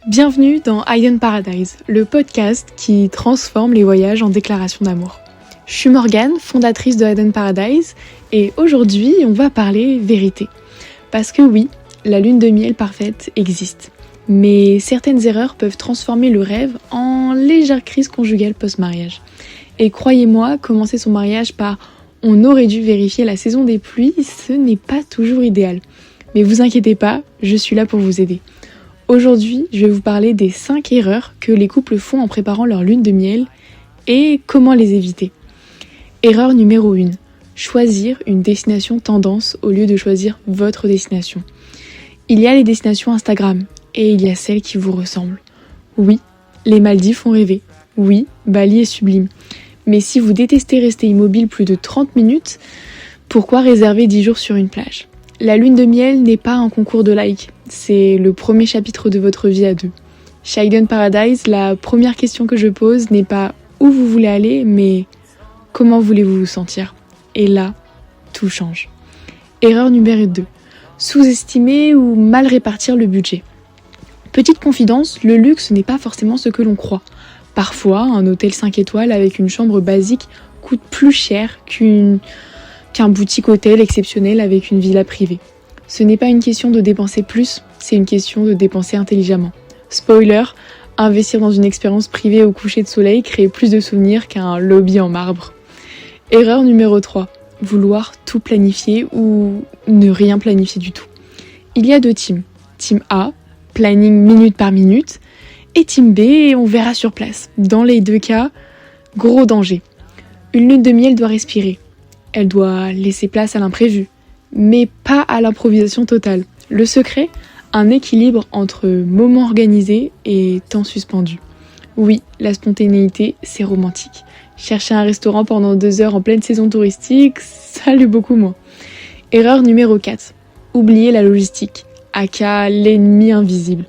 Bienvenue dans Hidden Paradise, le podcast qui transforme les voyages en déclaration d'amour. Je suis Morgane, fondatrice de Hidden Paradise, et aujourd'hui on va parler vérité. Parce que oui, la lune de miel parfaite existe, mais certaines erreurs peuvent transformer le rêve en légère crise conjugale post-mariage. Et croyez-moi, commencer son mariage par « on aurait dû vérifier la saison des pluies », ce n'est pas toujours idéal. Mais vous inquiétez pas, je suis là pour vous aider. Aujourd'hui, je vais vous parler des 5 erreurs que les couples font en préparant leur lune de miel et comment les éviter. Erreur numéro 1. Choisir une destination tendance au lieu de choisir votre destination. Il y a les destinations Instagram et il y a celles qui vous ressemblent. Oui, les Maldives font rêver. Oui, Bali est sublime. Mais si vous détestez rester immobile plus de 30 minutes, pourquoi réserver 10 jours sur une plage ? La lune de miel n'est pas un concours de likes, c'est le premier chapitre de votre vie à deux. Chez Hidden Paradise, la première question que je pose n'est pas où vous voulez aller, mais comment voulez-vous vous sentir ? Et là, tout change. Erreur numéro 2. Sous-estimer ou mal répartir le budget. Petite confidence, le luxe n'est pas forcément ce que l'on croit. Parfois, un hôtel 5 étoiles avec une chambre basique coûte plus cher qu'un boutique hôtel exceptionnel avec une villa privée. Ce n'est pas une question de dépenser plus, c'est une question de dépenser intelligemment. Spoiler, investir dans une expérience privée au coucher de soleil crée plus de souvenirs qu'un lobby en marbre. Erreur numéro 3, vouloir tout planifier ou ne rien planifier du tout. Il y a 2 teams. Team A, planning minute par minute, et team B, on verra sur place. Dans les 2 cas, gros danger. Une lune de miel doit respirer. Elle doit laisser place à l'imprévu, mais pas à l'improvisation totale. Le secret, un équilibre entre moment organisé et temps suspendu. Oui, la spontanéité, c'est romantique. Chercher un restaurant pendant 2 heures en pleine saison touristique, ça l'est beaucoup moins. Erreur numéro 4. Oublier la logistique, aka l'ennemi invisible.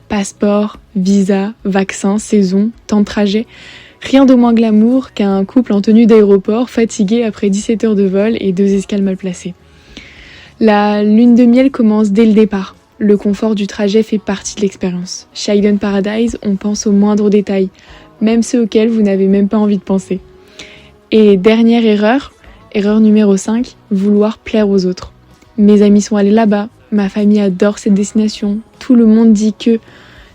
Passeport, visa, vaccin, saison, temps de trajet... Rien de moins glamour qu'un couple en tenue d'aéroport fatigué après 17 heures de vol et 2 escales mal placées. La lune de miel commence dès le départ. Le confort du trajet fait partie de l'expérience. Chez Hidden Paradise, on pense aux moindres détails, même ceux auxquels vous n'avez même pas envie de penser. Et dernière erreur numéro 5, vouloir plaire aux autres. Mes amis sont allés là-bas, ma famille adore cette destination, tout le monde dit que...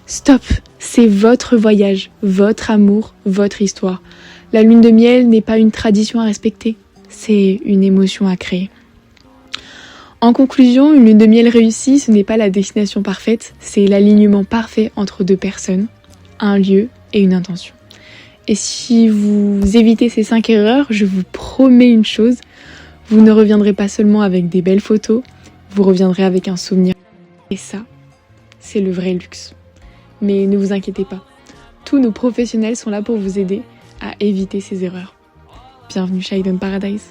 Stop, c'est votre voyage, votre amour, votre histoire. La lune de miel n'est pas une tradition à respecter, c'est une émotion à créer. En conclusion, une lune de miel réussie, ce n'est pas la destination parfaite, c'est l'alignement parfait entre 2 personnes, un lieu et une intention. Et si vous évitez ces 5 erreurs, je vous promets une chose, vous ne reviendrez pas seulement avec des belles photos, vous reviendrez avec un souvenir. Et ça, c'est le vrai luxe. Mais ne vous inquiétez pas, tous nos professionnels sont là pour vous aider à éviter ces erreurs. Bienvenue chez Hidden Paradise.